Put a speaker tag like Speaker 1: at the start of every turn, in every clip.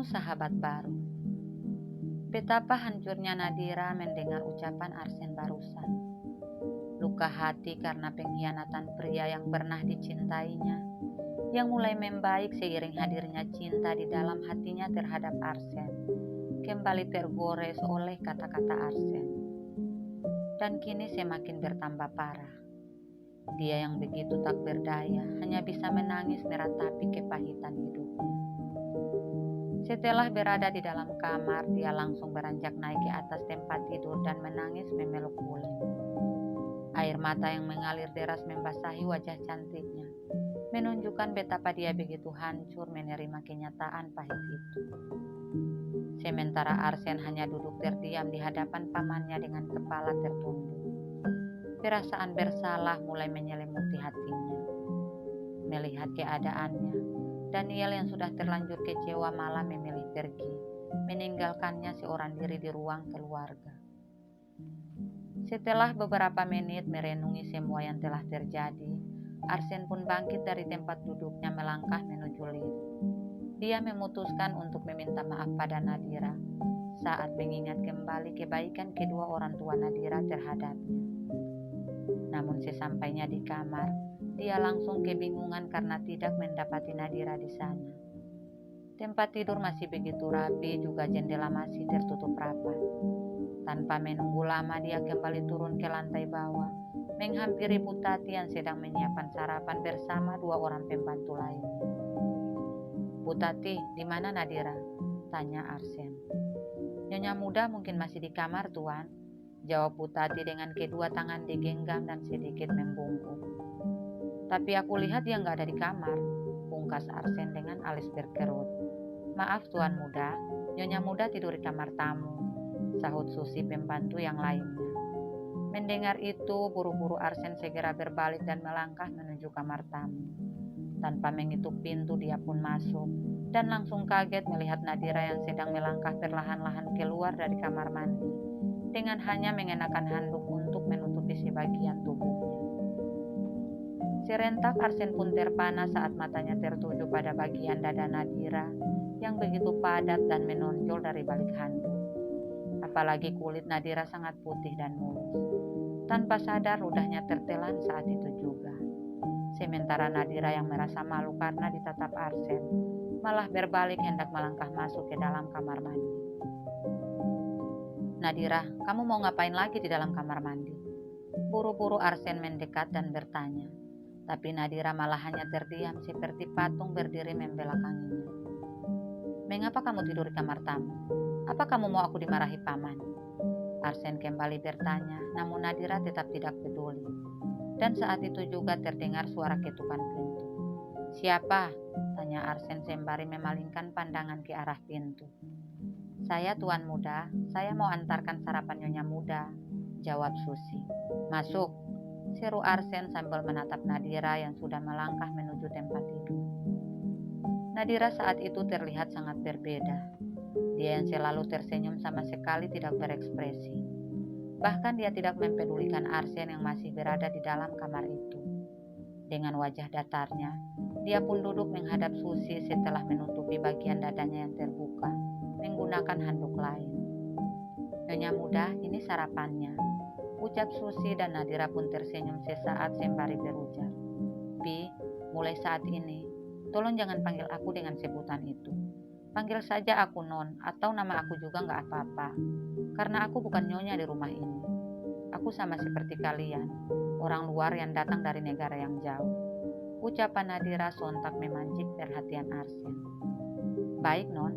Speaker 1: Kamu sahabat baru. Betapa hancurnya Nadira mendengar ucapan Arsen barusan. Luka hati karena pengkhianatan pria yang pernah dicintainya, yang mulai membaik seiring hadirnya cinta di dalam hatinya terhadap Arsen, kembali tergores oleh kata-kata Arsen. Dan kini semakin bertambah parah. Dia yang begitu tak berdaya hanya bisa menangis meratapi kepahitan hidupnya. Setelah berada di dalam kamar, dia langsung beranjak naik ke atas tempat tidur dan menangis memeluk Wulan. Air mata yang mengalir deras membasahi wajah cantiknya, menunjukkan betapa dia begitu hancur menerima kenyataan pahit itu. Sementara Arsen hanya duduk terdiam di hadapan pamannya dengan kepala tertunduk. Perasaan bersalah mulai menyelimuti hatinya. Melihat keadaannya, Daniel yang sudah terlanjur kecewa malah memilih pergi, meninggalkannya seorang diri di ruang keluarga. Setelah beberapa menit merenungi semua yang telah terjadi, Arsen pun bangkit dari tempat duduknya melangkah menuju lift. Dia memutuskan untuk meminta maaf pada Nadira saat mengingat kembali kebaikan kedua orang tua Nadira terhadapnya. Namun sesampainya di kamar, dia langsung kebingungan karena tidak mendapati Nadira di sana. Tempat tidur masih begitu rapi, juga jendela masih tertutup rapat. Tanpa menunggu lama, dia kembali turun ke lantai bawah, menghampiri Bu Tati yang sedang menyiapkan sarapan bersama dua orang pembantu lainnya. "Bu Tati, di mana Nadira?" tanya Arsen. "Nyonya muda mungkin masih di kamar, Tuan," jawab Bu Tati dengan kedua tangan digenggam dan sedikit membungkuk. "Tapi aku lihat dia nggak ada di kamar," pungkas Arsen dengan alis berkerut. "Maaf Tuan muda, Nyonya muda tidur di kamar tamu," sahut Susi pembantu yang lainnya. Mendengar itu, buru-buru Arsen segera berbalik dan melangkah menuju kamar tamu. Tanpa mengetuk pintu, dia pun masuk dan langsung kaget melihat Nadira yang sedang melangkah perlahan-lahan keluar dari kamar mandi dengan hanya mengenakan handuk untuk menutupi sebagian tubuhnya. Serentak Arsen pun terpana saat matanya tertuju pada bagian dada Nadira yang begitu padat dan menonjol dari balik handuk. Apalagi kulit Nadira sangat putih dan mulus. Tanpa sadar ludahnya tertelan saat itu juga. Sementara Nadira yang merasa malu karena ditatap Arsen, malah berbalik hendak melangkah masuk ke dalam kamar mandi. "Nadira, kamu mau ngapain lagi di dalam kamar mandi?" Buru-buru Arsen mendekat dan bertanya. Tapi Nadira malah hanya terdiam seperti patung berdiri membelakanginya. "Mengapa kamu tidur di kamar tamu? Apa kamu mau aku dimarahi paman?" Arsen kembali bertanya, namun Nadira tetap tidak peduli. Dan saat itu juga terdengar suara ketukan pintu. "Siapa?" tanya Arsen sembari memalingkan pandangan ke arah pintu. "Saya Tuan muda, saya mau antarkan sarapan Nyonya muda," jawab Susi. "Masuk," seru Arsen sambil menatap Nadira yang sudah melangkah menuju tempat tidur. Nadira saat itu terlihat sangat berbeda. Dia yang selalu tersenyum sama sekali tidak berekspresi. Bahkan dia tidak mempedulikan Arsen yang masih berada di dalam kamar itu. Dengan wajah datarnya, dia pun duduk menghadap Susi setelah menutupi bagian dadanya yang terbuka menggunakan handuk lain. "Nyonya muda, ini sarapannya," ucap Susi dan Nadira pun tersenyum sesaat sembari berujar, "Bi, mulai saat ini, tolong jangan panggil aku dengan sebutan itu. Panggil saja aku Non atau nama aku juga nggak apa-apa. Karena aku bukan nyonya di rumah ini. Aku sama seperti kalian, orang luar yang datang dari negara yang jauh." Ucapan Nadira sontak memancing perhatian Arsen. "Baik Non,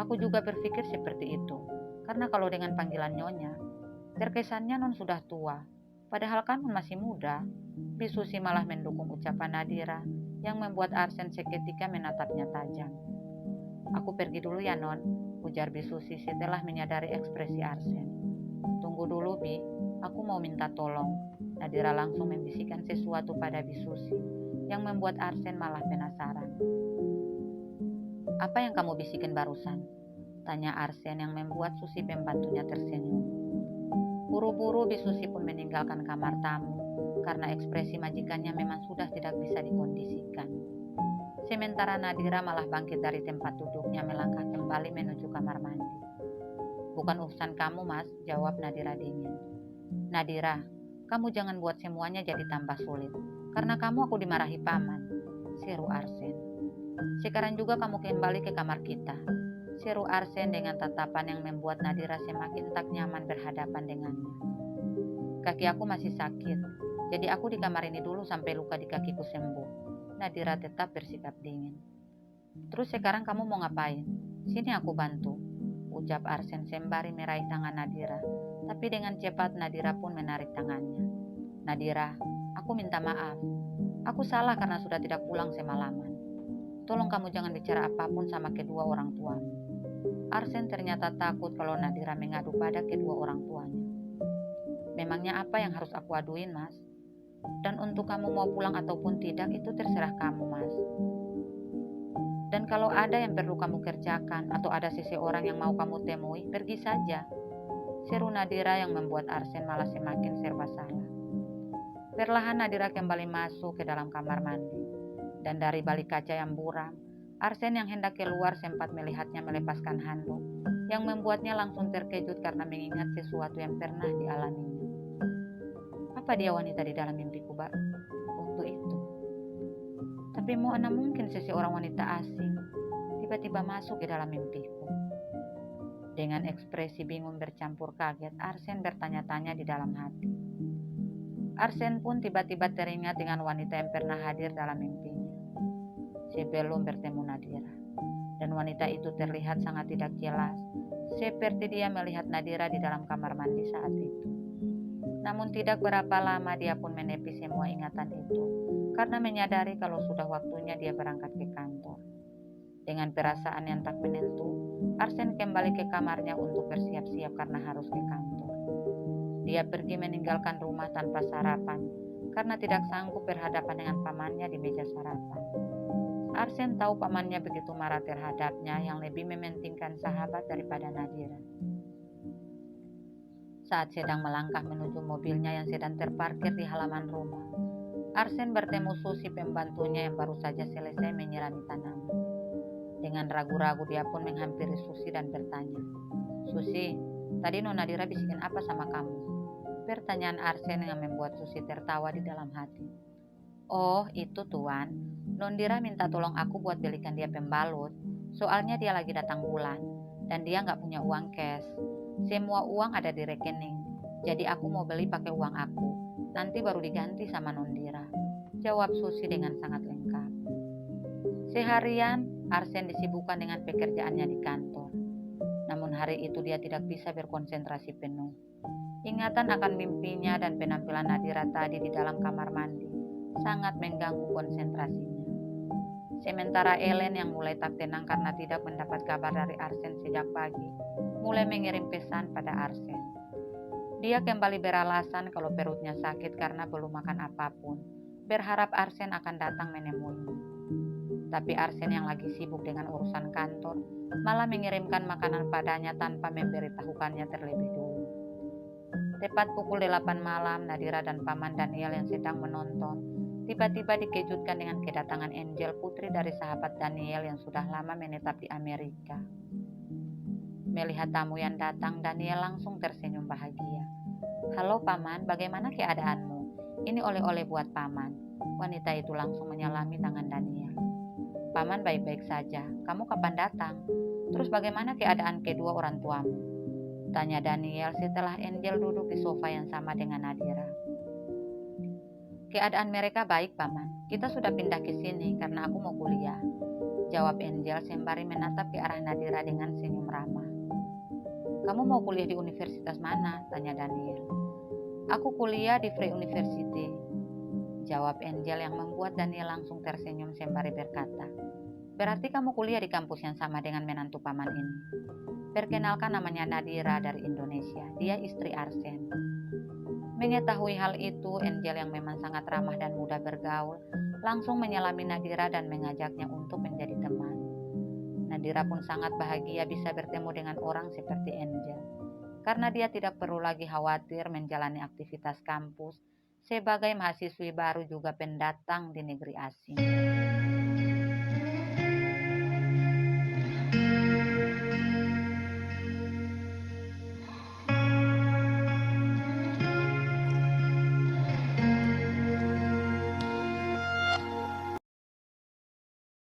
Speaker 1: aku juga berpikir seperti itu. Karena kalau dengan panggilan nyonya, terkesannya Non sudah tua. Padahal kan Non masih muda." Bi Susi malah mendukung ucapan Nadira yang membuat Arsen seketika menatapnya tajam. "Aku pergi dulu ya Non," ujar Bi Susi setelah menyadari ekspresi Arsen. "Tunggu dulu Bi, aku mau minta tolong." Nadira langsung membisikkan sesuatu pada Bi Susi yang membuat Arsen malah penasaran. "Apa yang kamu bisikin barusan?" tanya Arsen yang membuat Susi pembantunya tersenyum. Buru-buru Bi Susi pun meninggalkan kamar tamu karena ekspresi majikannya memang sudah tidak bisa dikondisikan. Sementara Nadira malah bangkit dari tempat duduknya melangkah kembali menuju kamar mandi. Bukan urusan kamu, Mas, jawab Nadira dingin. Nadira, kamu jangan buat semuanya jadi tambah sulit. Karena kamu aku dimarahi paman, seru Arsen. Sekarang juga kamu kembali ke kamar kita, seru Arsen dengan tatapan yang membuat Nadira semakin tak nyaman berhadapan dengannya. Kaki aku masih sakit, jadi aku di kamar ini dulu sampai luka di kakiku sembuh. Nadira tetap bersikap dingin. Terus sekarang kamu mau ngapain? Sini aku bantu, ucap Arsen sembari meraih tangan Nadira. Tapi dengan cepat Nadira pun menarik tangannya. Nadira, aku minta maaf. Aku salah karena sudah tidak pulang semalaman. Tolong kamu jangan bicara apapun sama kedua orang tuamu. Arsen ternyata takut kalau Nadira mengadu pada kedua orang tuanya. Memangnya apa yang harus aku aduin, Mas? Dan untuk kamu mau pulang ataupun tidak itu terserah kamu, Mas. Dan kalau ada yang perlu kamu kerjakan atau ada seseorang yang mau kamu temui, pergi saja, seru Nadira yang membuat Arsen malah semakin serba salah. Perlahan Nadira kembali masuk ke dalam kamar mandi, dan dari balik kaca yang buram, Arsen yang hendak keluar sempat melihatnya melepaskan handuk, yang membuatnya langsung terkejut karena mengingat sesuatu yang pernah dialaminya. Apa dia wanita di dalam mimpiku waktu itu? Tapi mana mungkin seseorang wanita asing tiba-tiba masuk ke dalam mimpiku? Dengan ekspresi bingung bercampur kaget, Arsen bertanya-tanya di dalam hati. Arsen pun tiba-tiba teringat dengan wanita yang pernah hadir dalam mimpinya sebelum bertemu Nadira. Dan wanita itu terlihat sangat tidak jelas, seperti dia melihat Nadira di dalam kamar mandi saat itu. Namun tidak berapa lama dia pun menepi semua ingatan itu, karena menyadari kalau sudah waktunya dia berangkat ke kantor. Dengan perasaan yang tak menentu, Arsen kembali ke kamarnya untuk bersiap-siap karena harus ke kantor. Dia pergi meninggalkan rumah tanpa sarapan karena tidak sanggup berhadapan dengan pamannya di meja sarapan. Arsen tahu pamannya begitu marah terhadapnya yang lebih mementingkan sahabat daripada Nadira. Saat sedang melangkah menuju mobilnya yang sedang terparkir di halaman rumah, Arsen bertemu Susi pembantunya yang baru saja selesai menyirami tanaman. Dengan ragu-ragu dia pun menghampiri Susi dan bertanya, Susi, tadi Nona Nadira bisikin apa sama kamu? Pertanyaan Arsen yang membuat Susi tertawa di dalam hati. Oh, itu tuan. Nondira minta tolong aku buat belikan dia pembalut. Soalnya dia lagi datang bulan dan dia nggak punya uang cash. Semua uang ada di rekening. Jadi aku mau beli pakai uang aku. Nanti baru diganti sama Nondira, jawab Susi dengan sangat lengkap. Seharian Arsen disibukkan dengan pekerjaannya di kantor. Namun hari itu dia tidak bisa berkonsentrasi penuh. Ingatan akan mimpinya dan penampilan Nadira tadi di dalam kamar mandi sangat mengganggu konsentrasinya. Sementara Ellen yang mulai tak tenang karena tidak mendapat kabar dari Arsen sejak pagi, mulai mengirim pesan pada Arsen. Dia kembali beralasan kalau perutnya sakit karena belum makan apapun, berharap Arsen akan datang menemuinya. Tapi Arsen yang lagi sibuk dengan urusan kantor malah mengirimkan makanan padanya tanpa memberitahukannya terlebih dulu. Tepat pukul 8 malam, Nadira dan Paman Daniel yang sedang menonton tiba-tiba dikejutkan dengan kedatangan Angel, putri dari sahabat Daniel yang sudah lama menetap di Amerika. Melihat tamu yang datang, Daniel langsung tersenyum bahagia. Halo Paman, bagaimana keadaanmu? Ini oleh-oleh buat Paman. Wanita itu langsung menyalami tangan Daniel. Paman baik-baik saja, kamu kapan datang? Terus bagaimana keadaan kedua orang tuamu? Tanya Daniel setelah Angel duduk di sofa yang sama dengan Nadira. Keadaan mereka baik, Paman. Kita sudah pindah ke sini karena aku mau kuliah, jawab Angel sembari menatap ke arah Nadira dengan senyum ramah. Kamu mau kuliah di universitas mana? Tanya Daniel. Aku kuliah di Free University, jawab Angel yang membuat Daniel langsung tersenyum sembari berkata, berarti kamu kuliah di kampus yang sama dengan menantu Paman ini. Perkenalkan, namanya Nadira dari Indonesia. Dia istri Arsen. Mengetahui hal itu, Angel yang memang sangat ramah dan mudah bergaul, langsung menyelami Nadira dan mengajaknya untuk menjadi teman. Nadira pun sangat bahagia bisa bertemu dengan orang seperti Angel, karena dia tidak perlu lagi khawatir menjalani aktivitas kampus sebagai mahasiswi baru juga pendatang di negeri asing.